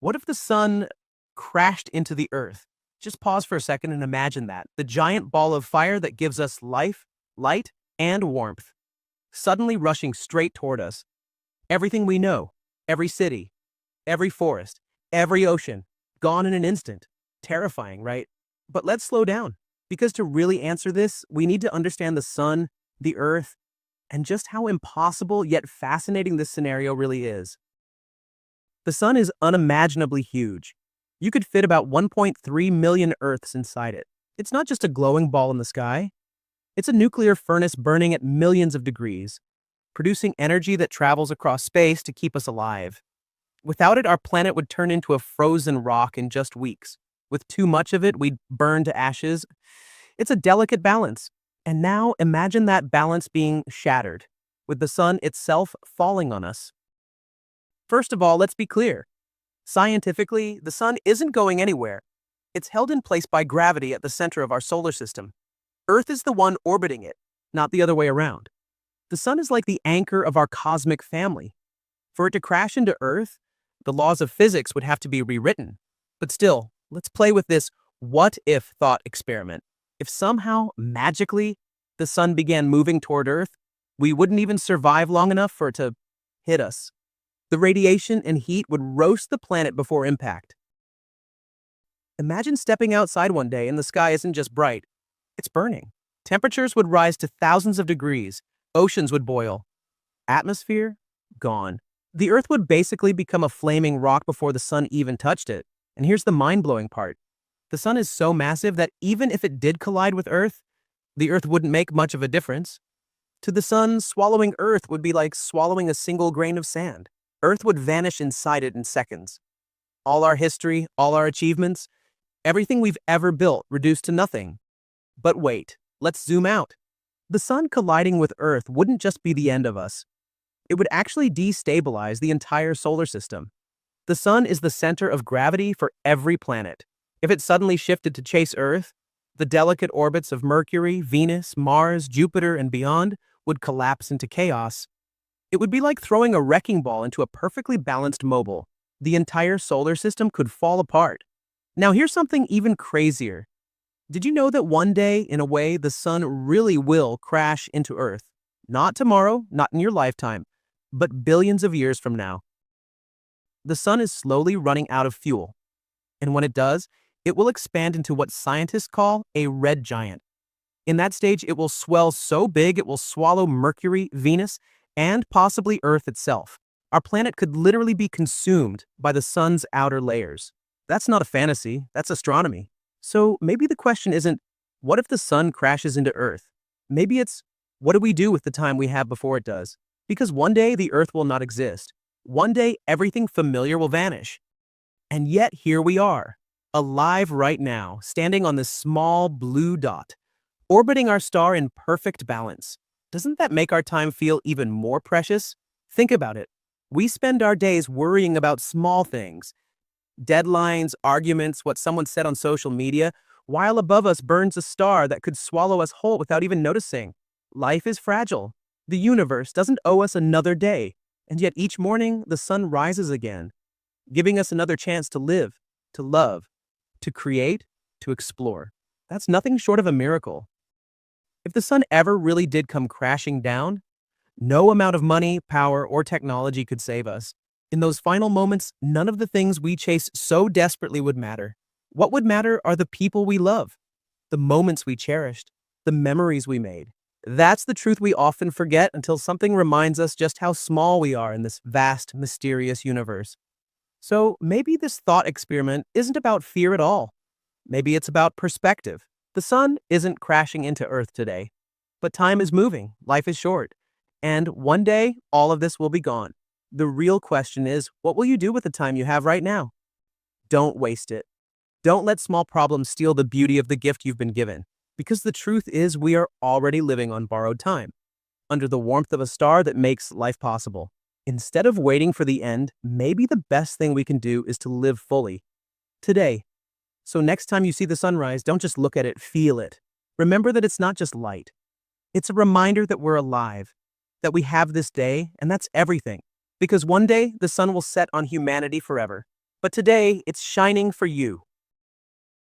What if the sun crashed into the earth? Just pause for a second and imagine that. The giant ball of fire that gives us life, light, and warmth, suddenly rushing straight toward us. Everything we know, every city, every forest, every ocean, gone in an instant. Terrifying, right? But let's slow down, because to really answer this, we need to understand the sun, the earth, and just how impossible yet fascinating this scenario really is. The sun is unimaginably huge. You could fit about 1.3 million Earths inside it. It's not just a glowing ball in the sky. It's a nuclear furnace burning at millions of degrees, producing energy that travels across space to keep us alive. Without it, our planet would turn into a frozen rock in just weeks. With too much of it, we'd burn to ashes. It's a delicate balance. And now imagine that balance being shattered, with the sun itself falling on us. First of all, let's be clear. Scientifically, the sun isn't going anywhere. It's held in place by gravity at the center of our solar system. Earth is the one orbiting it, not the other way around. The sun is like the anchor of our cosmic family. For it to crash into Earth, the laws of physics would have to be rewritten. But still, let's play with this what-if thought experiment. If somehow, magically, the sun began moving toward Earth, we wouldn't even survive long enough for it to hit us. The radiation and heat would roast the planet before impact. Imagine stepping outside one day and the sky isn't just bright, it's burning. Temperatures would rise to thousands of degrees, oceans would boil. Atmosphere? Gone. The Earth would basically become a flaming rock before the sun even touched it. And here's the mind-blowing part. The sun is so massive that even if it did collide with Earth, the Earth wouldn't make much of a difference. To the sun, swallowing Earth would be like swallowing a single grain of sand. Earth would vanish inside it in seconds. All our history, all our achievements, everything we've ever built reduced to nothing. But wait, let's zoom out. The sun colliding with Earth wouldn't just be the end of us. It would actually destabilize the entire solar system. The sun is the center of gravity for every planet. If it suddenly shifted to chase Earth, the delicate orbits of Mercury, Venus, Mars, Jupiter, and beyond would collapse into chaos. It would be like throwing a wrecking ball into a perfectly balanced mobile. The entire solar system could fall apart. Now here's something even crazier. Did you know that one day, in a way, the sun really will crash into Earth? Not tomorrow, not in your lifetime, but billions of years from now. The sun is slowly running out of fuel. And when it does, it will expand into what scientists call a red giant. In that stage, it will swell so big it will swallow Mercury, Venus, and possibly Earth itself. Our planet could literally be consumed by the sun's outer layers. That's not a fantasy, that's astronomy. So maybe the question isn't, what if the sun crashes into Earth? Maybe it's, what do we do with the time we have before it does? Because one day the Earth will not exist. One day everything familiar will vanish. And yet here we are, alive right now, standing on this small blue dot, orbiting our star in perfect balance. Doesn't that make our time feel even more precious? Think about it. We spend our days worrying about small things. Deadlines, arguments, what someone said on social media, while above us burns a star that could swallow us whole without even noticing. Life is fragile. The universe doesn't owe us another day, and yet each morning the sun rises again, giving us another chance to live, to love, to create, to explore. That's nothing short of a miracle. If the sun ever really did come crashing down, no amount of money, power, or technology could save us. In those final moments, none of the things we chase so desperately would matter. What would matter are the people we love, the moments we cherished, the memories we made. That's the truth we often forget until something reminds us just how small we are in this vast, mysterious universe. So maybe this thought experiment isn't about fear at all. Maybe it's about perspective. The sun isn't crashing into Earth today, but time is moving, life is short, and one day all of this will be gone. The real question is, what will you do with the time you have right now? Don't waste it. Don't let small problems steal the beauty of the gift you've been given, because the truth is we are already living on borrowed time, under the warmth of a star that makes life possible. Instead of waiting for the end, maybe the best thing we can do is to live fully, today. So next time you see the sunrise, don't just look at it, feel it. Remember that it's not just light. It's a reminder that we're alive, that we have this day, and that's everything. Because one day, the sun will set on humanity forever. But today, it's shining for you.